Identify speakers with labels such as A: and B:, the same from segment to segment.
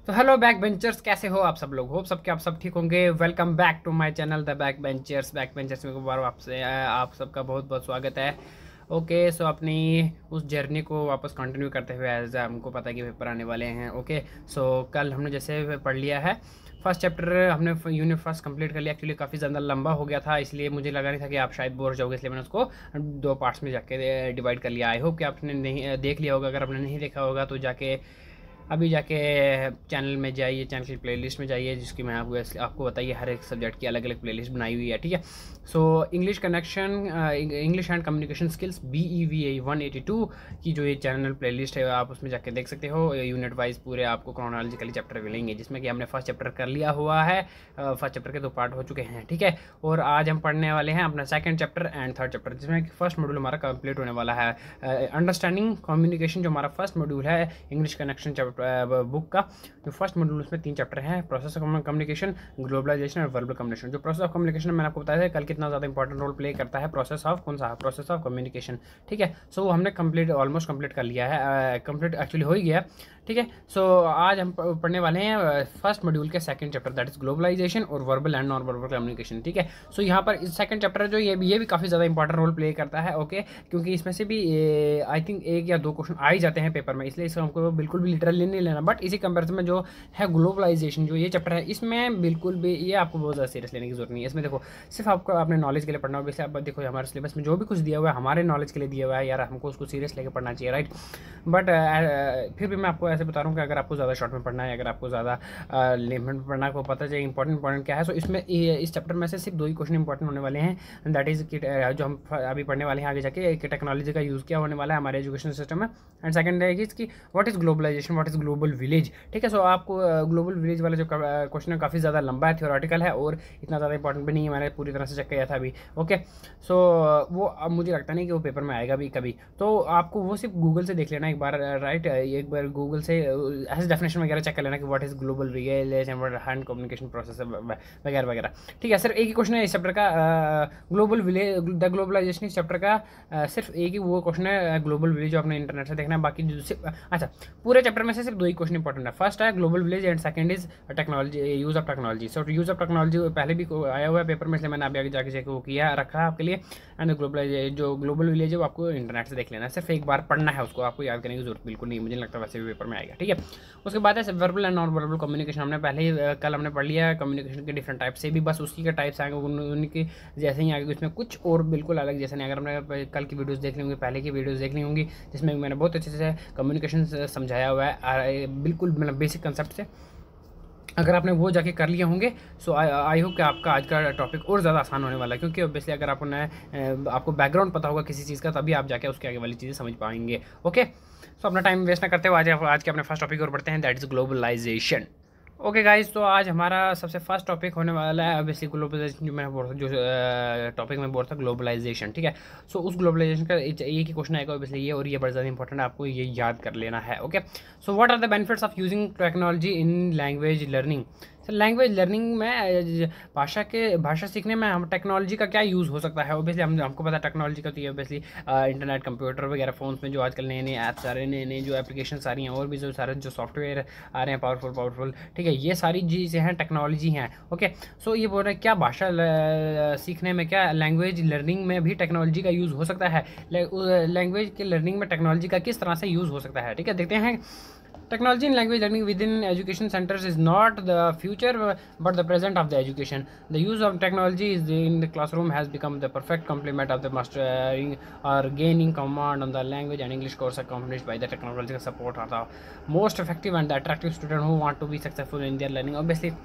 A: तो hello back benchers, कैसे हो आप सब लोग। होप सबके आप सब ठीक होंगे। Welcome back to my channel the back benchers. Back benchers में एक बार आपसे आप सबका बहुत बहुत स्वागत है। ओके, सो अपनी उस जर्नी को वापस कंटिन्यू करते हुए, एज हमको पता है कि पेपर आने वाले हैं। ओके, सो कल हमने जैसे पढ़ लिया है फर्स्ट चैप्टर, हमने यूनिट फर्स्ट कंप्लीट कर लिया। एक्चुअली काफ़ी ज़्यादा लंबा हो गया था, इसलिए मुझे लगा नहीं था कि आप शायद बोर हो जाओगे, इसलिए मैंने उसको दो पार्ट्स में जाके डिवाइड कर लिया। आई होप कि आपने नहीं देख लिया होगा। अगर आपने नहीं देखा होगा तो जाके अभी जाके चैनल में जाइए, चैनल की प्लेलिस्ट में जाइए, जिसकी मैं आपको बताइए हर एक सब्जेक्ट की अलग अलग प्लेलिस्ट बनाई हुई है। ठीक है, so English connection, English and communication skills BEVA 182 की जो ये चैनल प्लेलिस्ट है, आप उसमें जाके देख सकते हो। यूनिट वाइज पूरे आपको क्रोनोलॉजिकली चैप्टर मिलेंगे, जिसमें कि हमने फर्स्ट चैप्टर कर लिया हुआ है। फर्स्ट चैप्टर के दो पार्ट हो चुके हैं। ठीक है, और आज हम पढ़ने वाले हैं अपना second chapter and third chapter, जिसमें फर्स्ट मॉड्यूल हमारा कंप्लीट होने वाला है। अंडरस्टैंडिंग कम्युनिकेशन जो हमारा फर्स्ट मॉड्यूल है इंग्लिश कनेक्शन बुक का, जो फर्स्ट मॉड्यूल उसमें 3 चैप्टर हैं: प्रोसेस ऑफ कम्युनिकेशन, ग्लोबलाइजेशन और वर्बल कम्युनिकेशन। जो प्रोसेस ऑफ कम्युनिकेशन मैंने आपको बताया था कल कितना ज़्यादा इंपॉर्टेंट रोल प्ले करता है प्रोसेस ऑफ कौन सा, प्रोसेस ऑफ कम्युनिकेशन। ठीक है, सो वो हमने ऑलमोस्ट कंप्लीट कर लिया है, कंप्लीट एक्चुअली हो ही गया। ठीक है, सो आज हम पढ़ने वाले हैं फर्स्ट मॉड्यूल के second chapter, that is globalization और verbal and non verbal communication. ठीक है, सो यहाँ पर इस सेकंड चैप्टर जो ये भी काफ़ी ज़्यादा इंपॉर्टेंट रोल प्ले करता है। ओके, क्योंकि इसमें से भी आई थिंक 1 या 2 क्वेश्चन आ ही जाते हैं पेपर में, इसलिए इसको हमको बिल्कुल भी लिटरली नहीं लेना। बट इसी कंपेरिजन में जो है ग्लोबलाइजेशन, जो ये चैप्टर है, इसमें बिल्कुल भी ये आपको बहुत ज़्यादा सीरियस लेने की जरूरत नहीं है। इसमें देखो सिर्फ आपको अपने नॉलेज के लिए पढ़ना होगा। वैसे आप देखो हमारे सिलेबस में जो भी कुछ दिया हुआ है हमारे नॉलेज के लिए दिया हुआ है यार, हमको उसको सीरियस लेकर पढ़ना चाहिए, राइट। बट फिर भी मैं आपको ऐसे बता रहा हूँ कि अगर आपको ज़्यादा शॉर्ट में पढ़ना है, अगर आपको ज़्यादा लिमिट में पढ़ना है, आपको पता चाहिए इंपॉर्टेंट क्या है। सो इसमें इस चैप्टर में से सिर्फ 2 ही क्वेश्चन इंपॉर्टेंट होने वाले हैं, दैट इज जो हम अभी पढ़ने वाले हैं आगे जाके, कि टेक्नोलॉजी का यूज़ क्या होने वाला है हमारे एजुकेशन सिस्टम में। एंड सेकंड है कि what is globalisation, what is global village. ठीक है, सो आपको ग्लोबल विलेज वाला जो क्वेश्चन है काफ़ी ज़्यादा लंबा है, थियोरेटिकल है और इतना ज़्यादा इंपॉर्टेंट भी नहीं है, मैंने पूरी तरह से चेक किया था अभी। ओके, सो वो अब मुझे लगता नहीं कि वो पेपर में आएगा भी कभी, तो आपको वो सिर्फ गूगल से देख लेना एक बार, राइट। एक बार गूगल से ऐसे डेफिनेशन वगैरह चेक कर लेना कि what is global village and what hand communication process वगैरह वगैरह। ठीक है, सिर्फ एक ही क्वेश्चन है इस चैप्टर का, ग्लोबल विलेज द ग्लोबलाइजेशन। इस चैप्टर का सिर्फ एक ही वो क्वेश्चन है ग्लोबल विलेज, जो आपने इंटरनेट से देखना है। बाकी अच्छा, पूरे चैप्टर में से सिर्फ 2 ही क्वेश्चन इंपॉर्टेंट है। फर्स्ट है global village and second is technology, use of technology. So use of technology पहले भी आया हुआ है पेपर में, इसलिए मैंने अभी आगे जाके चेक वो किया रखा है आपके लिए। एंड ग्लोबलाइज जो ग्लोबल विलेज है वो आपको इंटरनेट से देख लेना है, सिर्फ एक बार पढ़ना है उसको, आपको याद करने की जरूरत बिल्कुल नहीं, मुझे नहीं लगता वैसे भी पेपर में आएगा। ठीक है, उसके बाद है verbal and non verbal communication. हमने पहले ही कल हमने पढ़ लिया है कम्युनिकेशन के डिफरेंट टाइप से भी, बस उसी के टाइप्स आएंगे उनके जैसे ही आगे, उसमें कुछ और बिल्कुल अलग जैसे नहीं। अगर हमने कल की वीडियोस देख ली होंगी, पहले की वीडियोस देख ली होंगी, जिसमें मैंने बहुत अच्छे से कम्युनिकेशन समझाया हुआ है, बिल्कुल मतलब बेसिक कंसेप्ट से। अगर आपने वो जाके कर लिए होंगे, सो आई होप कि आपका आज का टॉपिक और ज़्यादा आसान होने वाला है, क्योंकि ऑब्वियसली अगर आपको बैकग्राउंड पता होगा किसी चीज़ का, तभी आप जाके उसके आगे वाली चीज़ें समझ पाएंगे। ओके, सो अपना टाइम वेस्ट ना करते हुए आज के अपने फर्स्ट टॉपिक और बढ़ते हैं, that is globalisation. Okay guys, तो आज हमारा सबसे फर्स्ट टॉपिक होने वाला है ऑब्वियसली ग्लोबलाइजेशन, जो मैंने बोला था, जो टॉपिक में बोला था ग्लोबलाइजेशन। ठीक है, सो उस ग्लोबलाइजेशन का एक ही क्वेश्चन आएगा ऑब्वियसली ये, और ये बहुत ज़्यादा इंपॉर्टेंट है, आपको ये याद कर लेना है। Okay, so what are the benefits of using technology in language learning. Sir language learning में, भाषा सीखने में हम टेक्नोलॉजी का क्या यूज़ हो सकता है। ऑब्वियसली हमको पता है टेक्नोलॉजी का, तो ये ऑब्वियसली इंटरनेट, कंप्यूटर वगैरह, फ़ोन्स में जो आजकल नए नए ऐप्स आ रहे हैं, नए नए जो एप्लीकेशन आ रही हैं, और भी जो सारे जो सॉफ्टवेयर आ रहे हैं पावरफुल। ठीक है, ये सारी चीज़ें हैं टेक्नोलॉजी हैं। ओके, सो ये बोल रहे हैं क्या भाषा सीखने में, क्या लैंग्वेज लर्निंग में भी टेक्नोलॉजी का यूज़ हो सकता है, लैंग्वेज के लर्निंग में टेक्नोलॉजी का किस तरह से यूज़ हो सकता है। ठीक है, देखते हैं। Technology in language learning within education centers is not the future but the present of the education. The use of technology in the classroom has become the perfect complement of the mastering or gaining command on the language and English course accomplished by the technological support are the most effective and the attractive student who want to be successful in their learning. Obviously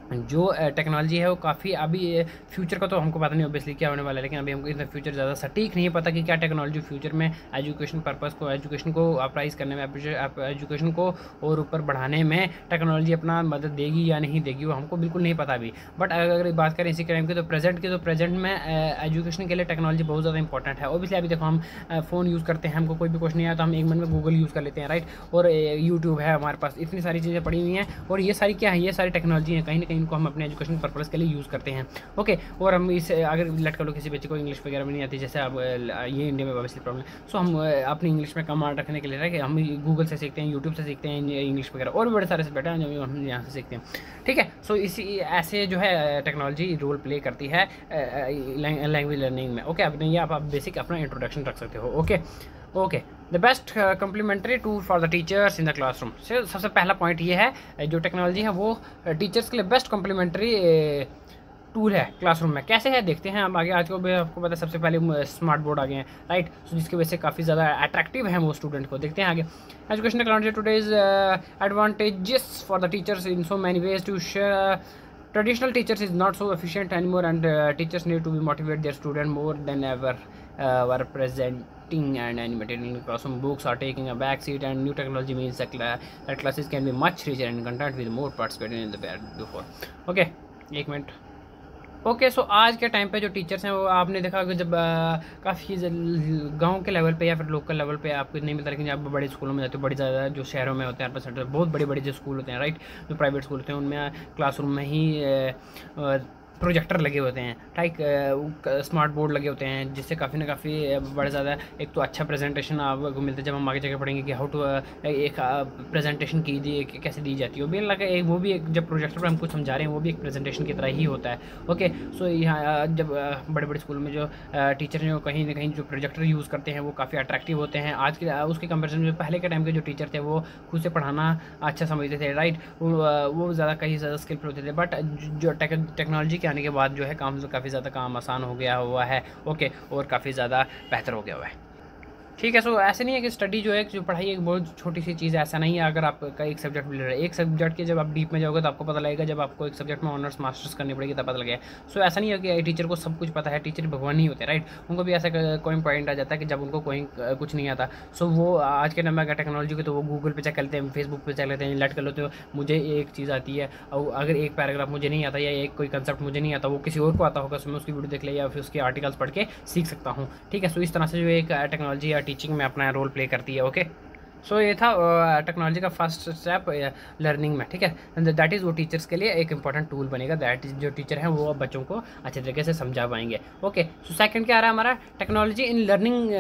A: जो technology है वो काफ़ी अभी future का तो हमको पता नहीं ऑब्वियसली क्या होने वाला है, लेकिन अभी हमको इसमें फ्यूचर ज़्यादा सटीक नहीं पता कि क्या टेक्नोलॉजी फ्यूचर में एजुकेशन को अप्राइज करने में, एजुकेशन को और ऊपर बढ़ाने में टेक्नोलॉजी अपना मदद देगी या नहीं देगी, वो हमको बिल्कुल नहीं पता अभी। बट अगर बात करें इसी टाइम की, तो प्रेजेंट में एजुकेशन के लिए टेक्नोलॉजी बहुत ज़्यादा इंपॉर्टेंट है। ऑब्वियसली अभी देखो हम फ़ोन यूज़ करते हैं, हमको कोई भी क्वेश्चन नहीं आया तो हम 1 मिनट में गूगल यूज़ कर लेते हैं, राइट। और यूट्यूब है हमारे पास, इतनी सारी चीज़ें पड़ी हुई हैं, और ये सारी क्या है, ये सारी टेक्नोलॉजी है कहीं ना कहीं इनको हम अपने एजुकेशन पर्पज़ के लिए यूज़ करते हैं। ओके, और हम इस अगर लेट कर लो किसी बच्चे को इंग्लिश वगैरह में नहीं आती, जैसे अब ये इंडिया में ऑब्वियसली प्रॉब्लम, सो हम अपनी इंग्लिश में कमांड रखने के लिए हम गूगल से सीखते हैं, यूट्यूब से सीखते हैं इंग्लिश वगैरह, और भी बड़े सारे सब्जेक्ट हैं जो हम यहाँ से सीखते हैं। ठीक है, सो इसी ऐसे जो है टेक्नोलॉजी रोल प्ले करती है लैंग्वेज लर्निंग में। ओके, अब ये आप बेसिक अपना इंट्रोडक्शन रख सकते हो। Okay, the best complementary tool for the teachers in the classroom. सबसे पहला पॉइंट ये है, जो टेक्नोलॉजी है वो टीचर्स के लिए बेस्ट कम्प्लीमेंट्री टूल है क्लासरूम में। कैसे है देखते हैं हम आगे। आज को भी आपको पता है सबसे पहले स्मार्ट बोर्ड आ गए हैं, राइट, सो जिसकी वजह से काफ़ी ज़्यादा अट्रैक्टिव है वो स्टूडेंट को। देखते हैं आगे। Education technology today's advantages for the teachers in so many ways to share. Traditional teachers is not so efficient anymore, and teachers need to be motivate their student more than ever. Were presenting and animated in classroom. Books are taking a back seat, and new technology means that classes can be much richer and content with more participating in the before. Okay, एक minute. Okay, सो आज के time पे जो teachers हैं वो आपने देखा कि जब काफ़ी गांव के लेवल पे या फिर लोकल लेवल पे आपको नहीं मिलता, लेकिन जब बड़े स्कूलों में जाते हो, बड़ी ज़्यादा जो शहरों में होते हैं 8% बहुत बड़े बड़े जो स्कूल होते हैं, राइट, जो प्राइवेट स्कूल होते हैं उनमें क्लासरूम में ही प्रोजेक्टर लगे होते हैं, ठीक, स्मार्ट बोर्ड लगे होते हैं, जिससे काफ़ी ना काफ़ी बड़े ज़्यादा एक तो अच्छा प्रेजेंटेशन आपको मिलता है। जब हम आगे जगह पढ़ेंगे कि हाउ टू एक प्रेजेंटेशन कीजिए कैसे दी जाती है, वो भी लगा वो भी एक, जब प्रोजेक्टर पर हम कुछ समझा रहे हैं वो भी एक प्रेजेंटेशन की तरह ही होता है। ओके, सो यहाँ जब बड़े बड़े स्कूल में जो टीचर हैं वो कहीं ना कहीं जो प्रोजेक्टर यूज़ करते हैं वो काफ़ी अट्रैक्टिव होते हैं। आज के उसके कंपेरिजन में पहले के टाइम के जो टीचर थे वो खुद से पढ़ाना अच्छा समझते थे, राइट, वो ज़्यादा कहीं ज़्यादा स्किलफुल होते थे। बट जो टेक्नोलॉजी आने के बाद जो है काम काफ़ी ज़्यादा काम आसान हो गया हुआ है। ओके, और काफ़ी ज़्यादा बेहतर हो गया हुआ है। ठीक है, सो ऐसे नहीं है कि स्टडी जो है जो पढ़ाई एक बहुत छोटी सी चीज़ है, ऐसा नहीं है। अगर आपका एक सब्जेक्ट मिल रहा है, एक सब्जेक्ट के जब आप डीप में जाओगे तो आपको पता लगेगा, जब आपको एक सब्जेक्ट में ऑनर्स मास्टर्स करनी पड़ेगी तब पता लगेगा। सो ऐसा नहीं है कि टीचर को सब कुछ पता है, टीचर भगवान नहीं होते, राइट, उनको भी ऐसा कोई पॉइंट आ जाता है कि जब उनको कोई कुछ नहीं आता। सो वो आज के टाइम में अगर टेक्नोलॉजी को तो वो गूगल पर चेक कर लेते हैं, फेसबुक पर चेक लेते हैं, लेट कर लेते हो मुझे एक चीज़ आती है, और अगर एक पैराग्राफ मुझे नहीं आता या एक कोई कंसेप्ट मुझे नहीं आता, वो किसी और को आता होगा, उसमें उसकी वीडियो देख ले या फिर उसके आर्टिकल्स पढ़ के सीख सकता हूँ। ठीक है, सो इस तरह से जो एक टेक्नोलॉजी या टीचिंग में अपना रोल प्ले करती है। ओके, सो ये था टेक्नोलॉजी का फर्स्ट स्टेप लर्निंग में। ठीक है, दैट इज़ वो टीचर्स के लिए एक इंपॉर्टेंट टूल बनेगा, दैट इज जो टीचर हैं वो बच्चों को अच्छे तरीके से समझा पाएंगे। ओके, सो सेकंड क्या आ रहा है हमारा, technology in learning,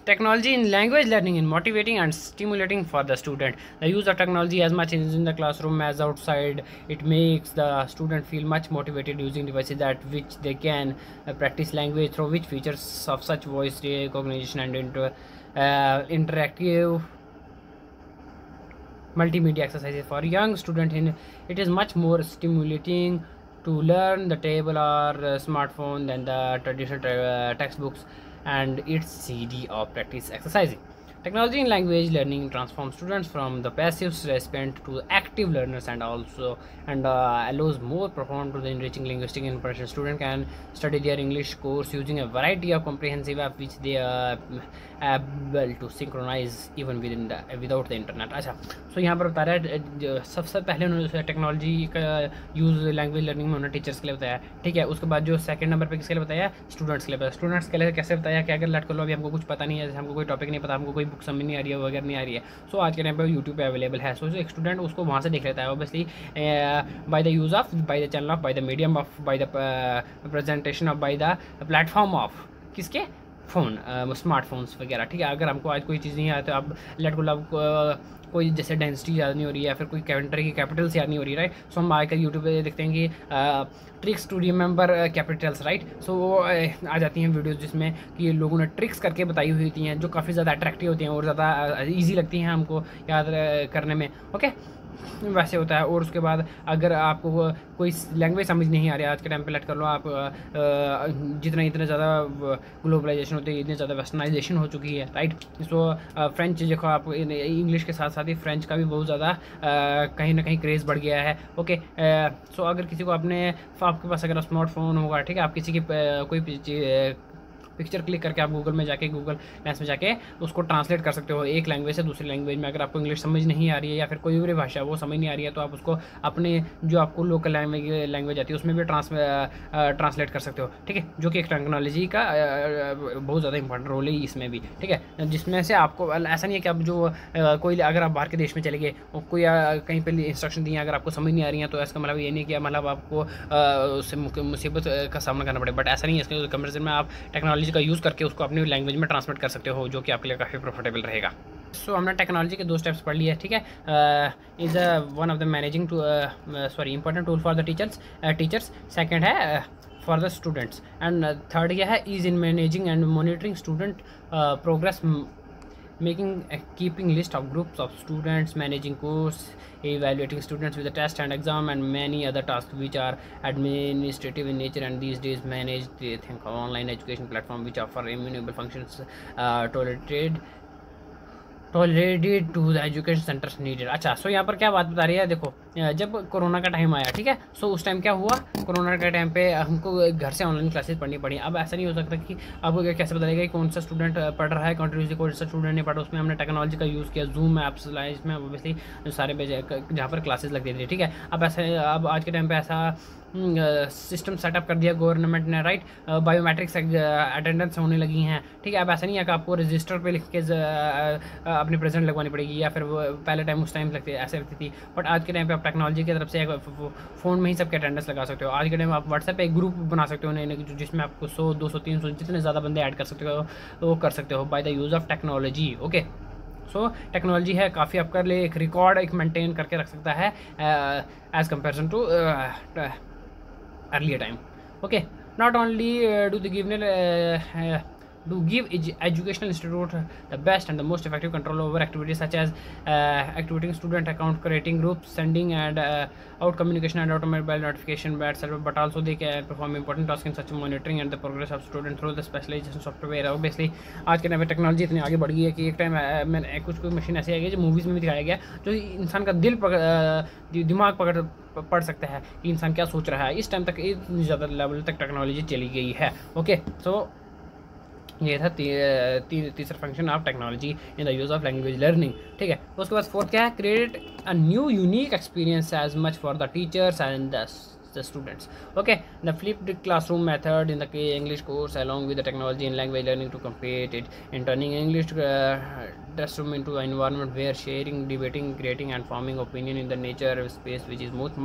A: technology in language learning in motivating and stimulating for the student. The use of technology as much in the classroom as outside, it makes the student feel much motivated using devices that which they can practice language through which features of such voice recognition and interactive multimedia exercises for young student. It is much more stimulating to learn the table or smartphone than the traditional textbooks and its CD of practice exercising. Technology in language learning transforms students from the passive recipient to active learners, and also allows more profound to the enriching linguistic impression. Student can study their English course using a variety of comprehensive apps which they are able to synchronize even without the internet. अच्छा, सो यहाँ पर बता रहा है सबसे पहले उन्होंने technology का यूज़ लैंग्वेज लर्निंग में उन्होंने टीचर्स के लिए बताया। ठीक है, उसके बाद जो सेकंड नंबर पे किसके लिए बताया, स्टूडेंट्स के लिए बताया। स्टूडेंट्स के लिए कैसे बताया कि अगर लेट कर लो अभी हमको कुछ पता नहीं है, जैसे हमको कोई टॉपिक नहीं पता, हमको कोई बुक समझ नहीं आ रही है वगैरह नहीं आ रही है, सो आज के टाइम पे यूट्यूब पे अवेलेबल है। सो एक स्टूडेंट उसको वहाँ से देख लेता है, obviously by the use of, by the channel of, by the medium of, by the presentation of, by the platform of किसके फ़ोन, स्मार्टफोन्स वगैरह। ठीक है, अगर हमको आज कोई चीज़ नहीं आती तो अब लेट को लब कोई जैसे डेंसिटी याद नहीं हो रही है या फिर कोई कंट्री की कैपिटल्स याद नहीं हो रही, राइट, सो हम आजकल यूट्यूब पे देखते हैं कि tricks to remember capitals, right, so वो आ जाती हैं वीडियोस जिसमें कि लोगों ने ट्रिक्स करके बताई हुई होती हैं जो काफ़ी ज़्यादा अट्रैक्टिव होती हैं और ज़्यादा ईजी लगती हैं हमको याद करने में। ओके, वैसे होता है। और उसके बाद अगर आपको कोई लैंग्वेज समझ नहीं आ रही आज के टाइम पे लेट कर लो आप, जितना इतने ज़्यादा ग्लोबलाइजेशन होती है, इतनी ज़्यादा वेस्टर्नाइजेशन हो चुकी है, राइट, सो फ्रेंच देखो आप, इंग्लिश के साथ साथ ही फ्रेंच का भी बहुत ज़्यादा कहीं ना कहीं क्रेज़ बढ़ गया है। ओके, सो अगर किसी को आपके पास अगर स्मार्टफोन होगा, ठीक है, आप किसी की कोई पिक्चर क्लिक करके आप गूगल में जाके, गूगल लेंस में जाके उसको ट्रांसलेट कर सकते हो एक लैंग्वेज से दूसरी लैंग्वेज में। अगर आपको इंग्लिश समझ नहीं आ रही है या फिर कोई भी भाषा वो समझ नहीं आ रही है, तो आप उसको अपने जो आपको लोकल लैंग्वेज आती है उसमें भी ट्रांसलेट कर सकते हो, ठीक है। जो कि एक टेक्नोलॉजी का बहुत ज़्यादा इंपॉर्टेंट रोल है इसमें भी, ठीक है। जिसमें से आपको ऐसा नहीं है कि आप जो कोई अगर आप बाहर के देश में चले गए और कोई कहीं पर इंस्ट्रक्शन दिए अगर आपको समझ नहीं आ रही है, तो इसका मतलब ये नहीं कि मतलब आपको उससे मुसीबत का सामना करना पड़े, बट ऐसा नहीं है। इसके कंपेरिजन में आप टेक्नोलॉजी का यूज़ करके उसको अपनी लैंग्वेज में ट्रांसलेट कर सकते हो, जो कि आपके लिए काफ़ी प्रॉफिटेबल रहेगा। सो हमने टेक्नोलॉजी के 2 स्टेप्स पढ़ लिए, ठीक है। Is one of the managing two important tool for the teachers. Second है for the students, and third यह है ease in managing and monitoring student progress, making keeping list of groups of students, managing course, evaluating students with a test and exam, and many other tasks which are administrative in nature and these days managed. They think of online education platform which offer immutable functions tolerated to the education centers needed। अच्छा, सो यहाँ पर क्या बात बता रही है, देखो जब कोरोना का टाइम आया, ठीक है, सो उस टाइम क्या हुआ, कोरोना के टाइम पे हमको घर से ऑनलाइन क्लासेस पढ़नी पड़ी। अब ऐसा नहीं हो सकता कि अब कैसे बताएगा कि कौन सा स्टूडेंट पढ़ रहा है कंटिन्यूसली, कौन सा स्टूडेंट नहीं पढ़ रहा। उसमें हमने टेक्नोलॉजी का यूज़ किया, जूम ऐप्स लाए, इसमें ऑब्वियसली सारे जहाँ पर क्लासेस लगती थी, ठीक है। अब आज के टाइम पर ऐसा सिस्टम सेटअप कर दिया गवर्नमेंट ने, राइट। बायोमेट्रिक्स अटेंडेंस होने लगी हैं, ठीक है। अब ऐसा नहीं है कि आपको रजिस्टर पे लिख के अपनी प्रेजेंट लगवानी पड़ेगी, या फिर वो पहले टाइम उस टाइम लगती ऐसे लगती थी, बट आज के टाइम पे आप टेक्नोलॉजी की तरफ से फ़ोन में ही सबके अटेंडेंस लगा सकते हो। आज के टाइम में आप व्हाट्सएप पे एक ग्रुप बना सकते हो नए जिसमें आपको 100 200 300 जितने ज़्यादा बंदे ऐड कर सकते हो वो कर सकते हो by the use of technology, okay. So technology है काफ़ी आपके लिए एक रिकॉर्ड एक मेंटेन करके रख सकता है as comparison to earlier time, okay। Not only do they give educational institute the best and the most effective control over activities such as activating student account, creating groups, sending and out communication and automobile notification but also they can perform important tasks in such monitoring and the progress of student through the specialization software। obviously आज के time में technology इतनी आगे बढ़ गई है कि एक टाइम मैंने कुछ मशीन ऐसी आ गई जो मूवीज़ में भी दिखाया गया, जो इंसान का दिमाग पढ़ सकता है कि इंसान क्या सोच रहा है। इस टाइम तक इतनी ज़्यादा लेवल तक टेक्नोलॉजी चली गई है, ओके। सो ये था तीसरा function of technology in the use of language learning, ठीक है। उसके बाद फोर्थ क्या है, create a new unique experience as much for the teachers and the students, okay। The flipped classroom method in the English course along with the technology in language learning to compete it in turning English classroom into an environment where sharing, debating, creating and forming opinion in the nature space which is much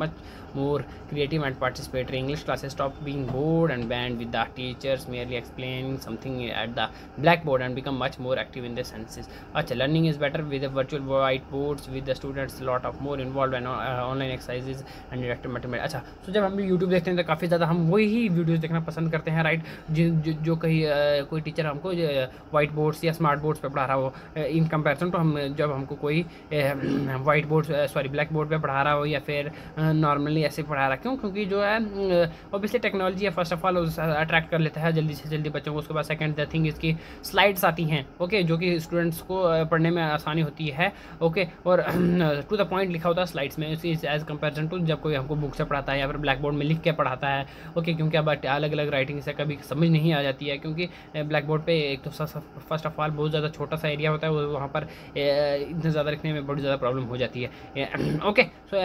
A: more creative and participatory। English classes stop being bored and banned with the teachers merely explaining something at the blackboard and become much more active in their senses। अच्छा, learning is better with the virtual whiteboards with the students lot of more involved and online exercises and interactive material। अच्छा, so जब हम YouTube देखते हैं तो काफ़ी ज़्यादा हम वही वीडियोस देखना पसंद करते हैं, राइट। जो कहीं कोई टीचर हमको वाइट बोर्ड्स या स्मार्ट बोर्ड्स पे पढ़ा रहा हो इन कंपैरिजन तो हम जब हमको कोई वाइट बोर्ड ब्लैक बोर्ड पे पढ़ा रहा हो या फिर नॉर्मली ऐसे पढ़ा रहा। क्यों? क्योंकि जो है ऑब्वियसली टेक्नोलॉजी है, फर्स्ट ऑफ ऑल अट्रैक्ट कर लेता है जल्दी से जल्दी बच्चों को। उसके बाद सेकंड द थिंग इसकी स्लाइड्स आती हैं, ओके, जो कि स्टूडेंट्स को पढ़ने में आसानी होती है, ओके। और टू द पॉइंट लिखा होता है स्लाइड्स में एज कंपेरिजन टू जब कोई हमको बुक से पढ़ाता है या फिर ब्लैक बोर्ड में लिख के पढ़ाता है, ओके। क्योंकि अब अलग अलग राइटिंग से कभी समझ नहीं आ जाती है, क्योंकि ब्लैक बोर्ड पे एक तो फर्स्ट ऑफ ऑल बहुत ज़्यादा छोटा सा एरिया होता है, वहाँ पर इतना ज़्यादा लिखने में बहुत ज़्यादा प्रॉब्लम हो जाती है, ओके। सो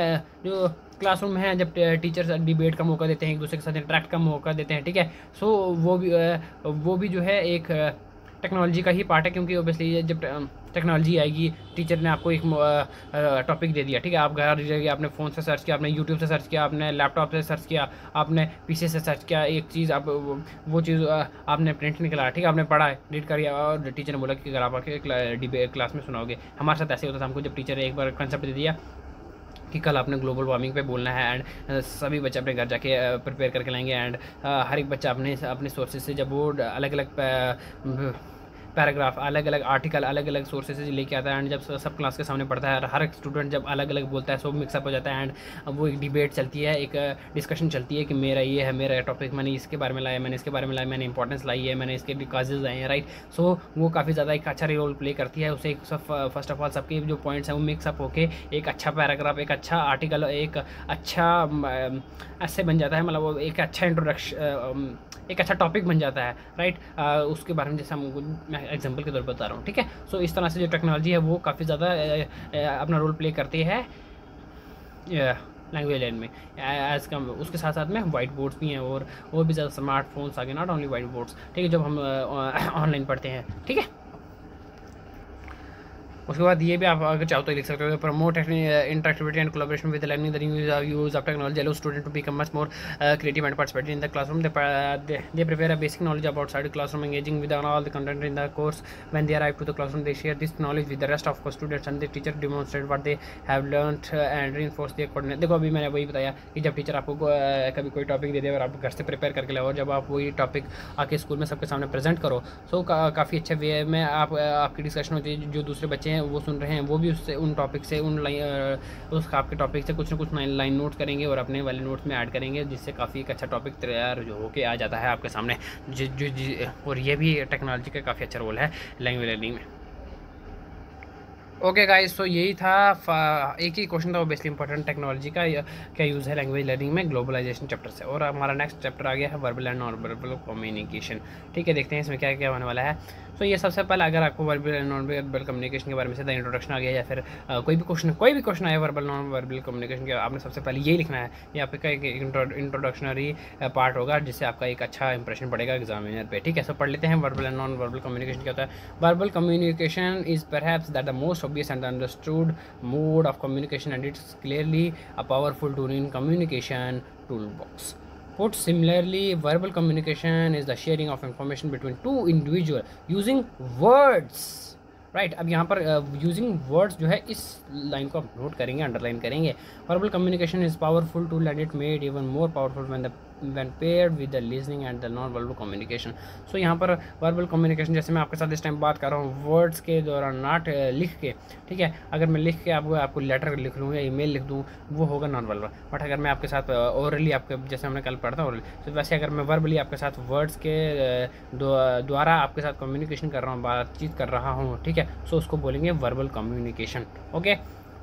A: जो क्लासरूम है जब टीचर्स डिबेट का मौका देते हैं, एक दूसरे के साथ इंटरेक्ट का मौका देते हैं, ठीक है। सो वो भी जो है एक टेक्नोलॉजी का ही पार्ट है, क्योंकि ऑब्वियसली जब टेक्नोलॉजी आएगी, टीचर ने आपको एक टॉपिक दे दिया, ठीक है, आप घर जाइए, आपने फ़ोन से सर्च किया, आपने यूट्यूब से सर्च किया, आपने लैपटॉप से सर्च किया, आपने पीसी से सर्च किया, एक चीज़ आप वो चीज़ आपने प्रिंट निकला, ठीक है, आपने पढ़ा है, रीड करिए, और टीचर ने बोला कि अगर आप आके क्लास में सुनाओगे। हमारे साथ ऐसे होता था, हमको जब टीचर ने एक बार कंसेप्ट दे दिया कि कल आपने ग्लोबल वार्मिंग पे बोलना है, एंड सभी बच्चे अपने घर जाके प्रिपेयर करके लाएंगे, एंड हर एक बच्चा अपने सोर्सेज से जब वो अलग अलग पैराग्राफ, अलग अलग आर्टिकल, अलग अलग सोर्सेज से लेके आता है, एंड जब सब क्लास के सामने पढ़ता है, हर एक स्टूडेंट जब अलग अलग बोलता है, सब मिक्सअप हो जाता है, एंड वो एक डिबेट चलती है, एक डिस्कशन चलती है कि मेरा ये है, मेरा टॉपिक, मैंने इसके बारे में लाया, मैंने इसके बारे में लाया, मैंने इंपॉर्टेंस लाई है, मैंने इसके काजेज आए हैं, राइट। सो वो काफ़ी ज़्यादा एक अच्छा रोल प्ले करती है। उसे फर्स्ट ऑफ ऑल सबके जो पॉइंट्स हैं वो मिक्सअप होके एक अच्छा पैराग्राफ, एक अच्छा आर्टिकल, एक अच्छा ऐसे बन जाता है, मतलब वो एक अच्छा इंट्रोडक्शन, एक अच्छा टॉपिक बन जाता है, राइट। उसके बारे में जैसे मैं एग्जांपल के तौर पर बता रहा हूँ, ठीक है। सो इस तरह से जो टेक्नोलॉजी है वो काफ़ी ज़्यादा अपना रोल प्ले करती है लैंग्वेज लर्निंग में। एज कम उसके साथ साथ में वाइट बोर्ड्स भी हैं और भी ज़्यादा स्मार्टफोन्स आ गए, नॉट ओनली वाइट बोर्ड्स, ठीक है, जब हम ऑनलाइन पढ़ते हैं, ठीक है। उसके बाद ये भी आप अगर चाहो तो लिख सकते हो, promote interactivity and collaboration with learning the use of technology allows student to become much more creative and participate in the classroom. They prepare a basic knowledge about outside classroom, engaging with all the content in the course. When they arrive to the classroom, they share this knowledge with the rest of the students and the teacher demonstrate what they have learned and reinforce their coordination. देखो अभी मैंने वही बताया कि जब teacher आपको कभी कोई टॉपिक दे दे और आप घर से प्रिपेयर करके लाओ और जब आप वही टॉपिक आके स्कूल में सबके सामने प्रेजेंट करो, सो काफ़ी अच्छे वे में आपकी डिस्कशन होती है, जो दूसरे बच्चे हैं वो सुन रहे हैं वो भी उससे उन टॉपिक से उस आपके टॉपिक से कुछ ना कुछ लाइन नोट करेंगे और अपने वाले नोट्स में ऐड करेंगे, जिससे काफ़ी एक अच्छा टॉपिक तैयार जो होके आ जाता है आपके सामने। और ये भी टेक्नोलॉजी का काफ़ी अच्छा रोल है लैंग्वेज लर्निंग में। ओके गाइस, सो यही था, एक ही क्वेश्चन था ऑब्वियसली इंपॉर्टेंट, टेक्नोलॉजी का क्या यूज़ है लैंग्वेज लर्निंग में ग्लोबलाइजेशन चैप्टर से। और हमारा नेक्स्ट चैप्टर आ गया है verbal and non verbal communication, ठीक है। देखते हैं इसमें क्या क्या होने वाला है। तो ये सबसे पहले अगर आपको verbal and non verbal communication के बारे में सीधा इंट्रोडक्शन आ गया या फिर कोई भी क्वेश्चन आया वर्बल नॉन वर्बल कम्युनिकेशन के, आपने सबसे पहले यही लिखना है। ये आपका एक इंट्रोडक्शनरी पार्ट होगा जिससे आपका एक अच्छा इंप्रेशन पड़ेगा एग्जामिनर पे, ठीक है। सो पढ़ लेते हैं verbal and non verbal communication क्या होता है। Verbal communication is perhaps that the most obvious and understood mode of communication, and it's clearly a powerful tool in communication toolbox. Put similarly, verbal communication is the sharing of information between two individuals using words. Right अब यहाँ पर using words जो है इस line को आप note करेंगे, underline करेंगे। Verbal communication is powerful tool and it made even more powerful when paired with the listening and the non-verbal communication. सो यहाँ पर वर्बल कम्युनिकेशन जैसे मैं आपके साथ इस टाइम बात कर रहा हूँ वर्ड्स के दौरान, नॉट लिख के, ठीक है। अगर मैं लिख के आपको लेटर लिख लूँ या ईमेल लिख दूँ वो होगा नॉन वर्बल, बट अगर मैं आपके साथ ओरली आपके जैसे हमने कल पढ़ा था ओरली, तो वैसे अगर मैं वर्बली आपके साथ वर्ड्स के द्वारा आपके साथ कम्युनिकेशन कर रहा हूँ, बातचीत कर रहा हूँ, ठीक है, सो उसको बोलेंगे verbal communication. Okay,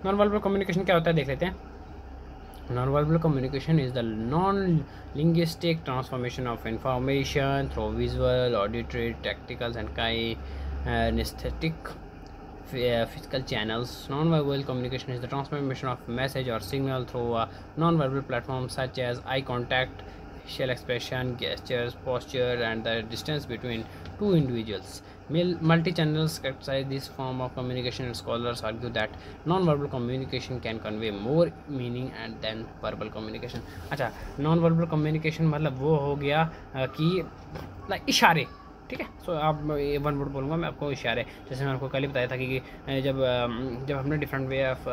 A: non verbal communication क्या होता है देख लेते हैं। Non-verbal communication is the non-linguistic transformation of information through visual, auditory, tactile, and kinesthetic physical channels. Non-verbal communication is the transformation of message or signal through a non-verbal platform such as eye contact, facial expression, gestures, posture, and the distance between two individuals. Multi-channels characterize this form of communication, and scholars argue that non-verbal communication can convey more meaning than verbal communication. अच्छा, non-verbal communication मतलब वो हो गया कि इशारे, ठीक है। सो आप वन वर्ड बोलूँगा मैं आपको इशारे, जैसे मैंने आपको कल ही बताया था कि जब हमने डिफरेंट वे ऑफ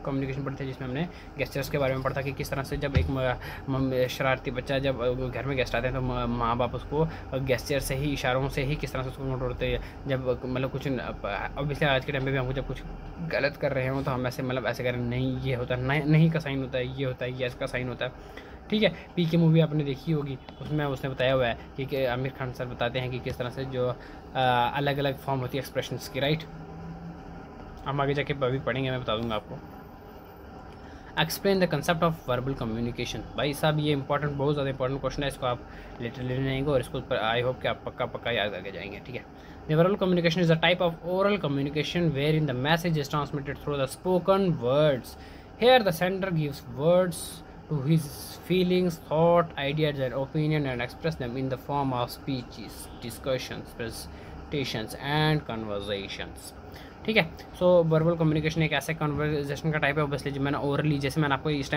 A: कम्युनिकेशन पढ़ते थे, जिसमें हमने गेस्चर्स के बारे में पढ़ा था कि किस तरह से जब एक शरारती बच्चा जब घर में गेस्ट आते हैं तो माँ बाप उसको गेस्चर से ही, इशारों से ही किस तरह से उसको मोड़ते हैं। जब मतलब कुछ ऑब्वियसली आज के टाइम पे भी हमको जब कुछ गलत कर रहे हो तो हम ऐसे ऐसे करें, नहीं ये होता है, नहीं का साइन होता है, ये होता है, यस का साइन होता है, ठीक है। पी के मूवी आपने देखी होगी, उसमें उसने बताया हुआ है कि आमिर खान सर बताते हैं कि किस तरह से जो अलग अलग फॉर्म होती है एक्सप्रेशंस की, राइट। हम आगे जाके अभी पढ़ेंगे, मैं बता दूंगा आपको। Explain the concept of verbal communication. भाई साहब ये इंपॉर्टेंट, बहुत ज़्यादा इंपॉर्टेंट क्वेश्चन है, इसको आप लेटर ले जाएंगे और इसको आई होप कि आप पक्का याद करके जाएंगे, ठीक है। The verbal communication is a type of oral communication wherein the message is transmitted through the spoken words. Here the sender gives words to his feelings, thought, ideas and opinion and express them in the form of speeches, discussions, presentations and conversations, ठीक है। सो verbal communication एक ऐसे conversation का type है obviously, जो मैंने orally, जैसे मैंने आपको इस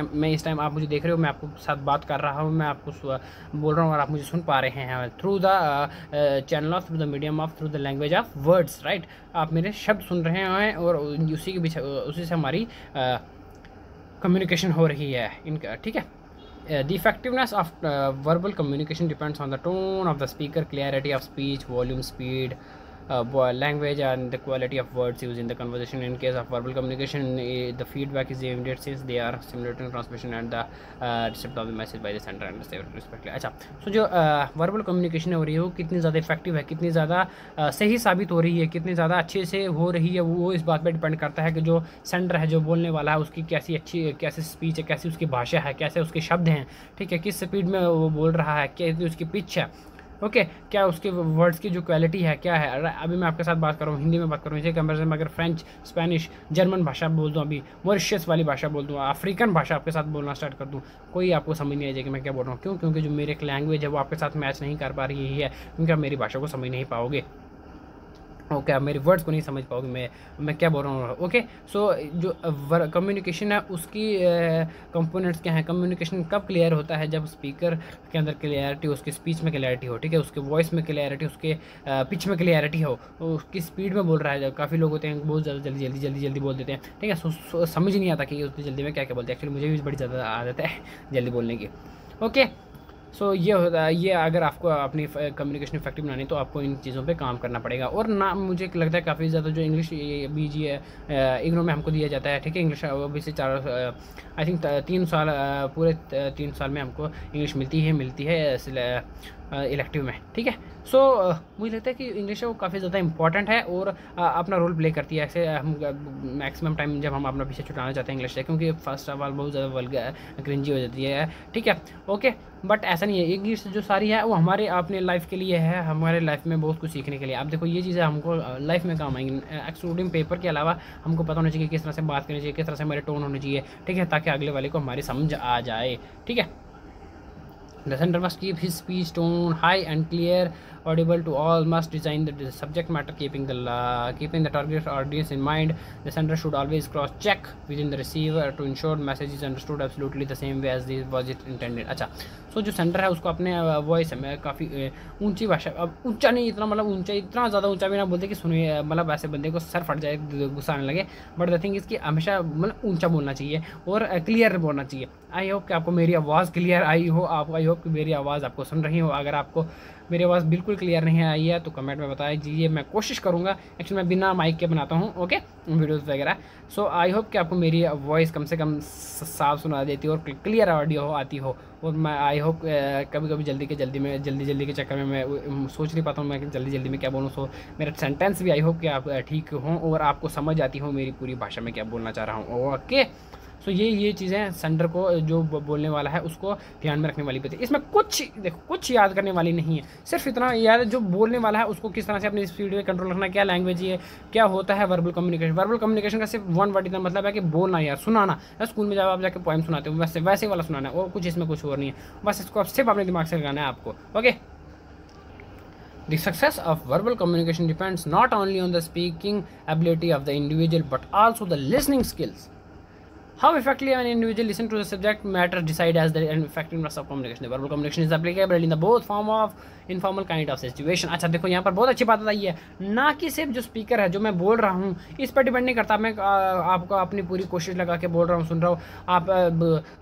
A: टाइम आप मुझे देख रहे हो, मैं आपको साथ बात कर रहा हूँ, मैं आपको बोल रहा हूँ और आप मुझे सुन पा रहे हैं through the channel of, through the medium of, through the language of words, right. आप मेरे शब्द सुन रहे हैं और उसी के पीछे उसी से हमारी कम्युनिकेशन हो रही है इनका, ठीक है। The effectiveness of verbal communication depends on the tone of the speaker, clarity of speech, volume, speed, language and the quality of words used in the conversation. In case of verbal communication, the feedback is immediate since they are similar to transmission and the receipt of the message by the sender and receiver respectively. अच्छा, so जो verbal communication हो रही है वो कितनी ज़्यादा effective है, कितनी ज़्यादा सही साबित हो रही है, कितनी ज़्यादा अच्छे से हो रही है, वो इस बात पर डिपेंड करता है कि जो सेंडर है, जो बोलने वाला है, उसकी कैसी अच्छी कैसी स्पीच है, कैसी उसकी भाषा है, कैसे उसके शब्द हैं, ठीक है, किस स्पीड में वो बोल रहा है, कैसी उसकी पिच है, ओके क्या उसके वर्ड्स की जो क्वालिटी है क्या है। अभी मैं आपके साथ बात कर रहा हूँ, हिंदी में बात कर रहा हूँ, इसी कंपेरिजन में अगर फ्रेंच, स्पेनिश, जर्मन भाषा बोल दूँ, अभी मॉरिशस वाली भाषा बोल दूँ, अफ्रीकन भाषा आपके साथ बोलना स्टार्ट कर दूँ, कोई आपको समझ नहीं आ जाएगी मैं क्या बोल रहा हूँ। क्यों? क्योंकि जो मेरी एक लैंग्वेज है वो आपके साथ मैच नहीं कर पा रही है, क्योंकि आप मेरी भाषा को समझ नहीं पाओगे, ओके आप मेरे वर्ड्स को नहीं समझ पाओगे मैं क्या बोल रहा हूँ। ओके सो जो कम्युनिकेशन है उसकी कंपोनेंट्स क्या हैं। कम्युनिकेशन कब क्लियर होता है? जब स्पीकर के अंदर क्लियरिटी, उसकी स्पीच में क्लियरिटी हो, ठीक है, उसके वॉइस में क्लियरिटी, उसके पिच में क्लियरिटी हो, उसकी स्पीड में बोल रहा है। जब काफ़ी लोग होते हैं बहुत ज़्यादा जल्दी बोल देते हैं, ठीक है, समझ नहीं आता कि उतनी जल्दी में क्या क्या बोलते हैं। एक्चुअली मुझे भी बड़ी ज़्यादा आदत है जल्दी बोलने की। ओके सो ये होता है, ये अगर आपको अपनी कम्युनिकेशन इफेक्टिव बनानी तो आपको इन चीज़ों पे काम करना पड़ेगा। और ना मुझे लगता है काफ़ी ज़्यादा जो इंग्लिश बीजी है इग्नो में हमको दिया जाता है, ठीक है, इंग्लिश अभी से 4 आई थिंक 3 साल पूरे 3 साल में हमको इंग्लिश मिलती है इलेक्टिव में, ठीक है। सो मुझे लगता है कि इंग्लिश है वो काफ़ी ज़्यादा इंपॉर्टेंट है और अपना रोल प्ले करती है। ऐसे हम मैक्सिमम टाइम जब हम अपना पीछे छुटाना चाहते हैं इंग्लिश से, क्योंकि फर्स्ट ऑफ ऑल बहुत ज़्यादा वल्गर क्रिंजी हो जाती है, ठीक है, ओके, बट ऐसा नहीं है। इंग्लिश जो सारी है वो हमारे अपने लाइफ के लिए है, हमारे लाइफ में बहुत कुछ सीखने के लिए। आप देखो ये चीज़ें हमको लाइफ में काम आएंगी, एक्सक्लूडिंग पेपर के अलावा हमको पता होना चाहिए किस तरह से बात करनी चाहिए, किस तरह से हमारे टोन होने चाहिए, ठीक है, ताकि अगले वाले को हमारी समझ आ जाए, ठीक है। The sender must keep his speech tone high and clear, audible to all. Must design the subject matter keeping the target audience in mind. The sender should always cross-check within the receiver to ensure message is understood absolutely the same way as this was it intended. अच्छा, सो जो sender है उसको अपने voice है काफ़ी ऊंची भाषा, अब ऊंचा नहीं इतना, मतलब ऊंचा इतना ज़्यादा ऊंचा भी ना बोलते कि सुनिए मतलब ऐसे बंदे को सर फट जाए, गुस्सा आने लगे, बट द थिंग इसकी हमेशा मतलब ऊंचा बोलना चाहिए और क्लियर बोलना चाहिए। आई होप कि आपको मेरी आवाज़ क्लियर आई हो, आई होप कि मेरी आवाज़ आपको सुन रही हो। अगर आपको मेरी आवाज़ बिल्कुल क्लियर नहीं आई है तो कमेंट में बता दीजिए, मैं कोशिश करूँगा। एक्चुअली मैं बिना माइक के बनाता हूँ, ओके, वीडियोस वगैरह। सो आई होप कि आपको मेरी वॉइस कम से कम साफ सुना देती हो और क्लियर ऑडियो आती हो। और मैं आई होप कभी कभी जल्दी के चक्कर में मैं सोच नहीं पाता हूँ मैं जल्दी में क्या बोलूँ। सो मेरा सेंटेंस भी आई होप कि आप ठीक हों और आपको समझ आती हो मेरी पूरी भाषा में क्या बोलना चाह रहा हूँ, ओके। सो ये चीज़ें सेंडर को जो बोलने वाला है उसको ध्यान में रखने वाली बात है। इसमें कुछ याद करने वाली नहीं है, सिर्फ इतना याद है जो बोलने वाला है उसको किस तरह से अपनी स्पीड में कंट्रोल रखना, क्या लैंग्वेज है, क्या होता है वर्बल कम्युनिकेशन। वर्बल कम्युनिकेशन का सिर्फ वन वर्ड इतना मतलब है कि बोलना यार, सुनाना। स्कूल में जब आप जाकर पोएम सुनाते हो वैसे वाला सुनाना है, और कुछ इसमें कुछ और नहीं है, बस इसको सिर्फ अपने दिमाग से लगाना है आपको, okay. The success of verbal communication depends not only on the speaking ability of the individual but also the listening skills. How effectively an individual listen to the subject matter decide as the effectiveness of communication. The verbal communication is applicable in the both form of informal kind of situation. अच्छा देखो यहाँ पर बहुत अच्छी बात बताई है, ना कि सिर्फ जो स्पीकर है जो मैं बोल रहा हूँ इस पर डिपेंड नहीं करता। मैं आपको अपनी पूरी कोशिश लगा के बोल रहा हूँ, सुन रहा हूँ, आप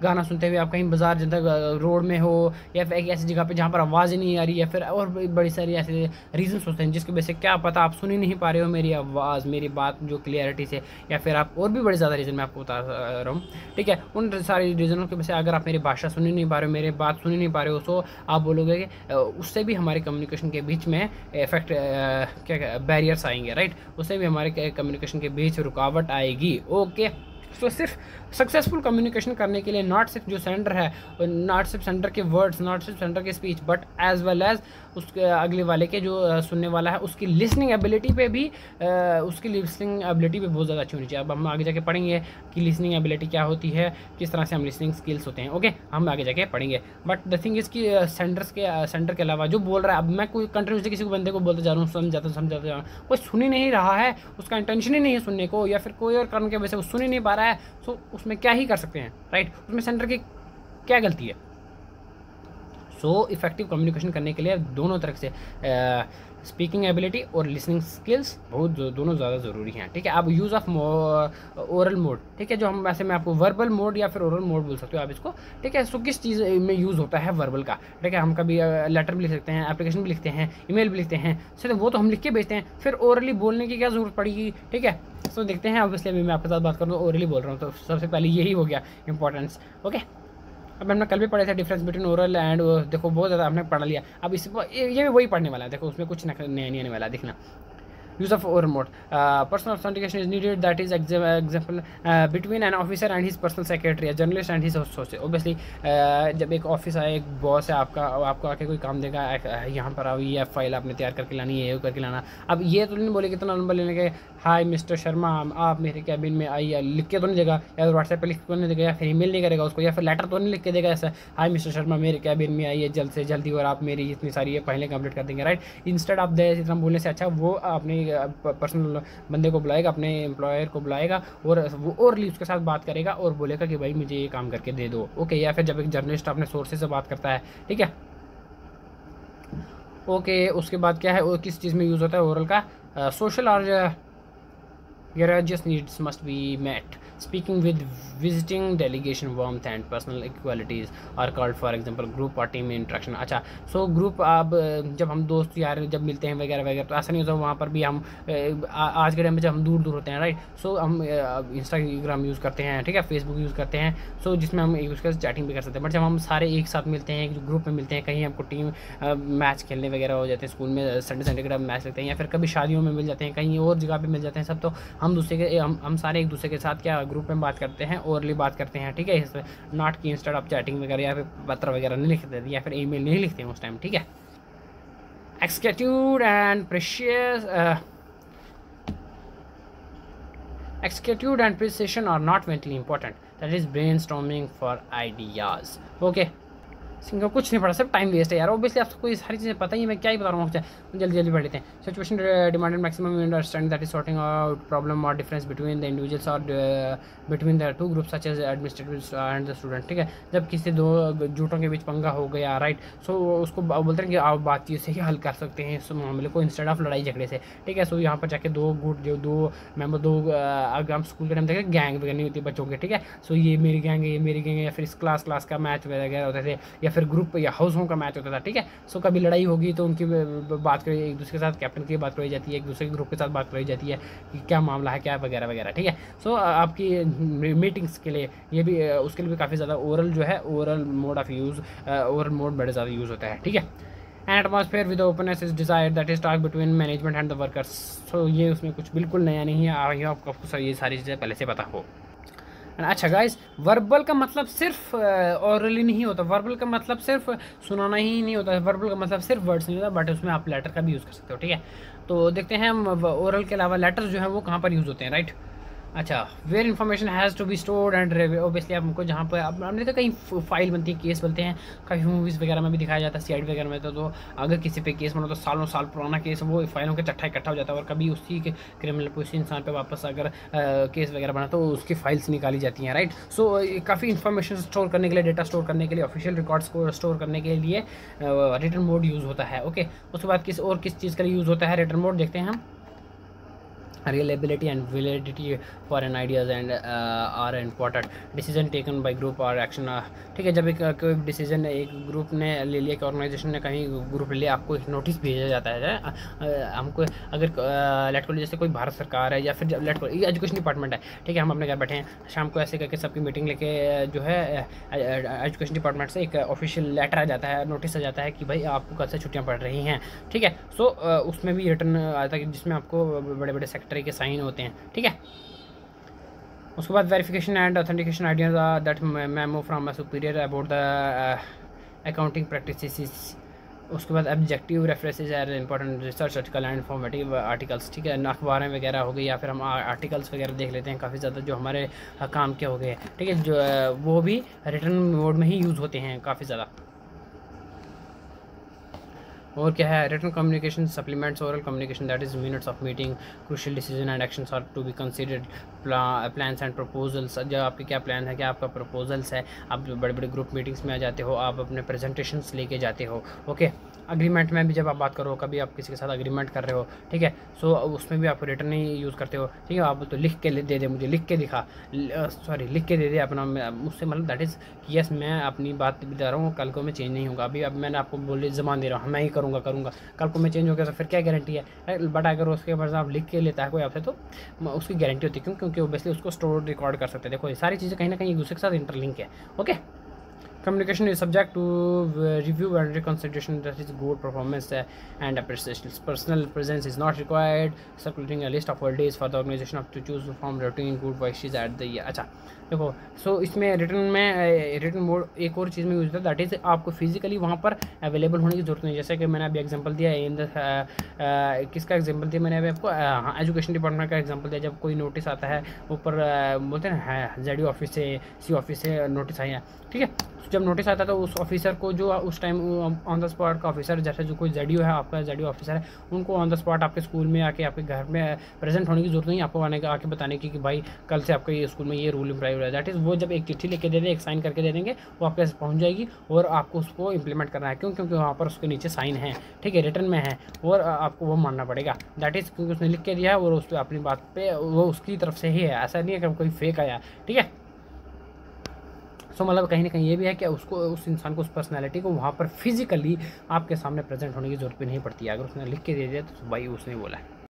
A: गाना सुनते हुए आप कहीं बाजार जनता रोड में हो या फिर एक ऐसी जगह पे जहाँ पर आवाज़ ही नहीं आ रही है, फिर और बड़ी सारी ऐसे रीजन्स होते हैं जिसकी वजह से क्या पता आप सुन ही नहीं पा रहे हो मेरी आवाज़, मेरी बात जो क्लियरिटी से, या फिर आप और भी बड़े ज़्यादा रीज़न मैं आपको बता रहा हूँ, ठीक है। उन सारी रीज़नों की वजह से अगर आप मेरी भाषा सुन ही नहीं पा रहे हो, मेरी बात सुन ही नहीं पा रहे हो, तो आप बोलोगे कि उससे भी हमारे कम्युनिकेशन के बीच में इफेक्ट क्या बैरियर्स आएंगे, राइट, उससे भी हमारे कम्युनिकेशन के बीच रुकावट आएगी, ओके। तो सिर्फ सक्सेसफुल कम्युनिकेशन करने के लिए नॉट सिर्फ जो सेंडर है, नॉट सिर्फ सेंडर के वर्ड्स, नॉट सिर्फ सेंडर की speech, but as well as उसके अगले वाले के जो सुनने वाला है उसकी लिसनिंग एबिलिटी पे भी उसकी लिसनिंग एबिलिटी पे बहुत ज़्यादा अच्छी होनी चाहिए। अब हम आगे जाके पढ़ेंगे कि लिसनिंग एबिलिटी क्या होती है, किस तरह से हम लिसनिंग स्किल्स होते हैं, ओके, हम आगे जाके पढ़ेंगे। बट द थिंग इज़ कि सेंडर के अलावा जो बोल रहा है, अब मैं कोई कंटिन्यूसली किसी को बंदे को बोलते जा रहा हूँ, समझाता जा रहा हूँ, कोई सुन ही नहीं रहा है, उसका इंटेंशन ही नहीं है सुनने को, या फिर कोई और कारण की वजह से वो सुन ही नहीं पा रहा है, सो उसमें क्या ही कर सकते हैं, राइट, उसमें सेंडर की क्या गलती है। सो इफेक्टिव कम्युनिकेशन करने के लिए दोनों तरह से स्पीकिंग एबिलिटी और लिसनिंग स्किल्स दोनों ज़्यादा ज़रूरी हैं, ठीक है। अब यूज़ ऑफ ओरल मोड, ठीक है, जो हम वैसे मैं आपको वर्बल मोड या फिर ओरल मोड बोल सकते हो आप इसको, ठीक है। सो किस चीज़ में यूज़ होता है वर्बल का, ठीक है। हम कभी लेटर भी लिख सकते हैं, एप्लीकेशन भी लिखते हैं, ईमेल भी लिखते हैं, सर वो तो हम लिख के भेजते हैं, फिर ओरली बोलने की क्या ज़रूरत पड़ेगी, ठीक है। सो देखते हैं, ऑब्वियसली अभी मैं आपके साथ बात करूँ तो ओरली बोल रहा हूँ, तो सबसे पहले यही हो गया इंपॉर्टेंस, ओके। अब हमने कल भी पढ़े थे डिफरेंस बिटवीन ओरल एंड, देखो बहुत ज़्यादा हमने पढ़ लिया। अब इस ये भी वही पढ़ने वाला है, देखो उसमें कुछ नया नहीं आने वाला है, देखना। use of oral mode, personal authentication is needed, that is example between an officer and his personal secretary, a journalist and his associate। obviously जब एक ऑफिस आए, एक बॉस है आपका, आपको आके कोई काम देगा, यहाँ पर आओ, ये फाइल आपने तैयार करके लानी है, ये करके लाना। अब ये तो नहीं बोले कितना नंबर लेने के, हाय मिस्टर शर्मा आप मेरे कैबिन में आइए, लिख के तो नहीं देगा, या व्हाट्सएप पे लिख के तो नहीं देगा, या फिर ईमेल नहीं करेगा उसको, या फिर लेटर तो नहीं लिख के देगा ऐसा, हाय मिस्टर शर्मा मेरे कैबिन में आइए जल्द से जल्दी और आप मेरी इतनी सारी फाइलें कंप्लीट कर देंगे, राइट। इंस्टेड ऑफ दैट इतना बोलने से अच्छा वो अपने पर्सनल बंदे को बुलाएगा, अपने एम्प्लॉयर को बुलाएगा और वो ओरली उसके साथ बात करेगा और बोलेगा कि भाई मुझे ये काम करके दे दो, ओके। या फिर जब एक जर्नलिस्ट अपने सोर्सेज से बात करता है, ठीक है, ओके। उसके बाद क्या है, और किस चीज़ में यूज़ होता है ओरल का, सोशल और Garage needs must be met. Speaking with visiting delegation warmth and personal equalities are called, for example group or team interaction। अच्छा, सो ग्रुप अब जब हम दोस्त यार जब मिलते हैं वगैरह वगैरह, तो ऐसा नहीं होता, वहाँ पर भी हम आज के टाइम में जब हम दूर दूर होते हैं, राइट। सो हम इंस्टाग्राम यूज़ करते हैं, ठीक है, फेसबुक यूज़ करते हैं, सो जिसमें हम एक दूसरे से चैटिंग भी कर सकते हैं। बट जब हम सारे एक साथ मिलते हैं, एक ग्रुप में मिलते हैं, कहीं हमको टीम मैच खेलने वगैरह हो जाते हैं, स्कूल में संडे के मैच लगते हैं, या फिर कभी शादियों में मिल जाते हैं, कहीं और जगह पे मिल जाते हैं सब, तो हम सारे एक दूसरे के साथ क्या ग्रुप में बात करते हैं, ओरली बात करते हैं, ठीक है। इसमें नॉट की इंस्टेड ऑफ चैटिंग वगैरह या फिर पत्र वगैरह नहीं लिखते या फिर ईमेल नहीं लिखते हैं उस टाइम, ठीक है। Executive and precious executed and precision are not mentally important, that is brainstorming for ideas, okay। Singh कुछ नहीं पढ़ा, सब टाइम वेस्ट है यार, ऑब्वियसली आपको ये सारी चीज़ें पता ही है, मैं क्या ही बता रहा हूँ आपसे, जल्दी जल्दी पढ़ लेते हैं। Situation demanded maximum understand, that is sorting out problem और डिफरेंस बिटवीन द इंडिविजुअल्स और between the two groups such as administrative and the student, ठीक है। जब किसी दो जुटों के बीच पंगा हो गया, राइट, सो उसको बोलते हैं कि आप बातचीत से ही हल कर सकते हैं इस मामले को, इंस्टेड ऑफ लड़ाई झगड़े से, ठीक है। सो यहाँ पर जाके दो गुट जो दो मेंबर अगर हम स्कूल के टाइम देखें गैंग वगैरह नहीं होती बच्चों के, ठीक है। सो ये मेरी गैंग है, ये मेरी गैंग है, या फिर इस क्लास का मैच वगैरह होते थे, या फिर ग्रुप या हाउस का मैच होता था, ठीक है। सो कभी लड़ाई होगी तो उनकी बात करी, एक दूसरे के साथ कैप्टन की बात कराई जाती है, एक दूसरे के ग्रुप के साथ बात कराई जाती है कि क्या मामला है, क्या वगैरह वगैरह, ठीक है। सो आपकी मीटिंग्स के लिए ये भी उसके लिए भी काफ़ी ज़्यादा ओरल जो है, oral mode of use, oral mode बड़े ज़्यादा यूज़ होता है, ठीक है। And atmosphere with openness is desired, that is talk between management and the workers. So ये उसमें कुछ बिल्कुल नया नहीं है, आपको ये सारी चीज़ें पहले से पता हो। अच्छा गाइस, वर्बल का मतलब सिर्फ ओरली नहीं होता, वर्बल का मतलब सिर्फ सुनाना ही नहीं होता, वर्बल का मतलब सिर्फ वर्ड्स नहीं होता, बट उसमें आप लेटर का भी यूज़ कर सकते हो, ठीक है। तो देखते हैं हम ओरल के अलावा लेटर्स जो है वो कहाँ पर यूज़ होते हैं, राइट। अच्छा, where information has to be stored and obviously आपको जहाँ पर आपने तो कहीं फाइल बनती है, केस बनते हैं, काफ़ी मूवीज़ वगैरह में भी दिखाया जाता है, सीआईडी वगैरह में, तो अगर किसी पे केस बना तो सालों साल पुराना केस वो फाइलों के चट्ठा इकट्ठा हो जाता है, और कभी उसी के क्रिमिनल पे उसी इंसान पे वापस अगर केस वगैरह बना तो उसकी फाइल्स निकाली जाती हैं, राइट। सो काफ़ी इन्फॉर्मेशन स्टोर करने के लिए, डेटा स्टोर करने के लिए, ऑफिशियल रिकॉर्ड्स को स्टोर करने के लिए रिटन मोड यूज़ होता है, ओके। उसके बाद किस चीज़ के लिए यूज़ होता है रिटन मोड, देखते हैं हम। reliability and validity for an ideas and are important, decision taken by group or action, ठीक है। जब एक कोई डिसीजन एक ग्रुप ने ले लिया, कि ऑर्गेनाइजेशन ने कहीं ग्रुप ले लिया, आपको एक नोटिस भेजा जाता है, हमको अगर लेट को जैसे कोई भारत सरकार है या फिर लेट को एजुकेशन डिपार्टमेंट है, ठीक है, हम अपने घर बैठे हैं, शाम को ऐसे करके सबकी मीटिंग लेके जो है एजुकेशन डिपार्टमेंट से एक ऑफिशियल लेटर आ जाता है, नोटिस आ जाता है कि भाई आपको कल से छुट्टियाँ पड़ रही हैं, ठीक है। सो उसमें भी रिटर्न आता है जिसमें आपको बड़े बड़े सेक्रेटरी के साइन होते हैं, ठीक है। उसके बाद verification and authentication ideas that memo from a superior about the accounting practices. उसके बाद objective references are important, research article and informative articles, ठीक है। अखबारें वगैरह हो गई, या फिर हम आर्टिकल्स वगैरह देख लेते हैं काफ़ी ज़्यादा जो हमारे काम के हो गए, ठीक है, जो वो भी रिटर्न मोड में ही यूज़ होते हैं काफ़ी ज़्यादा। और क्या है, written communication supplements oral communication, that is minutes of meeting, crucial decision and actions are to be considered plans and proposals, जो आपके क्या प्लान है, क्या आपका प्रपोजल्स है, आप बड़े बड़े ग्रुप मीटिंग्स में आ जाते हो, आप अपने प्रेजेंटेशंस लेके जाते हो। ओके, अग्रीमेंट में भी जब आप बात करो, कभी आप किसी के साथ अग्रीमेंट कर रहे हो, ठीक है, सो उसमें भी आप रिटर्न ही यूज़ करते हो, ठीक है। आप तो लिख के दे दे, मुझे लिख के दिखा, सॉरी लिख के दे दे अपना, मुझसे मतलब दैट इज़ यस, मैं अपनी बात बता रहा हूँ, कल को मैं चेंज नहीं होगा। अभी अब मैंने आपको बोले ज़बान दे रहा हूँ, मैं ही करूँगा, कल को मैं चेंज हो गया तो फिर क्या गारंटी है। बट अगर उसके बाद आप लिख के लेता है कोई आपसे, तो उसकी गारंटी होती है, क्यों? क्योंकि ओबियसली उसको स्टोर रिकॉर्ड कर सकते हैं। देखो ये सारी चीज़ें कहीं ना कहीं एक दूसरे के साथ इंटरलिंक है। Okay, communication is subject to review and reconsideration, that is good performance and appreciation. Personal presence is not required. Circulating a list of holidays for the organization to choose from routine good wishes at the year. अच्छा देखो, सो इसमें return mode एक और चीज़ में use होता है, that is आपको physically वहाँ पर अवेलेबल होने की जरूरत नहीं। जैसे कि मैंने अभी एग्जांपल दिया इन द किसका एग्जांपल दिया मैंने अभी आपको, हाँ, एजुकेशन डिपार्टमेंट का एग्जांपल दिया। जब कोई नोटिस आता है ऊपर, बोलते हैं ना जेडी ऑफिस से, सी ऑफिस से नोटिस आए हैं, ठीक है। जब नोटिस आता है तो उस ऑफिसर को, जो उस टाइम ऑन द स्पॉट का ऑफिसर, जैसे जो कोई जेडीओ है, आपका जेडीओ ऑफिसर है, उनको ऑन द स्पॉट आपके स्कूल में आके, आपके घर में प्रेजेंट होने की जरूरत नहीं, आपको आने का आके बताने की कि भाई कल से आपके ये स्कूल में ये रूल इम्प्लाई हो रहा है। दैट इज़ वो जब एक चिट्ठी लेके दे दें, एक साइन करके दे देंगे, वो आपके पास पहुँच जाएगी और आपको उसको इंप्लीमेंट करना है। क्यों? क्योंकि वहाँ पर उसके नीचे साइन है, ठीक है, रिटर्न में है, और आपको वो मानना पड़ेगा। दैट इज़ क्योंकि उसने लिख के दिया है और उस पर अपनी बात पे वो उसकी तरफ से ही है, ऐसा नहीं है कि कोई फेक आया, ठीक है। सो मतलब कहीं ना कहीं ये भी है कि उसको, उस इंसान को, उस पर्सनैलिटी को वहाँ पर फिजिकली आपके सामने प्रेजेंट होने की जरूरत भी नहीं पड़ती है। अगर उसने लिख के दे दिया तो भाई उसने बोला है।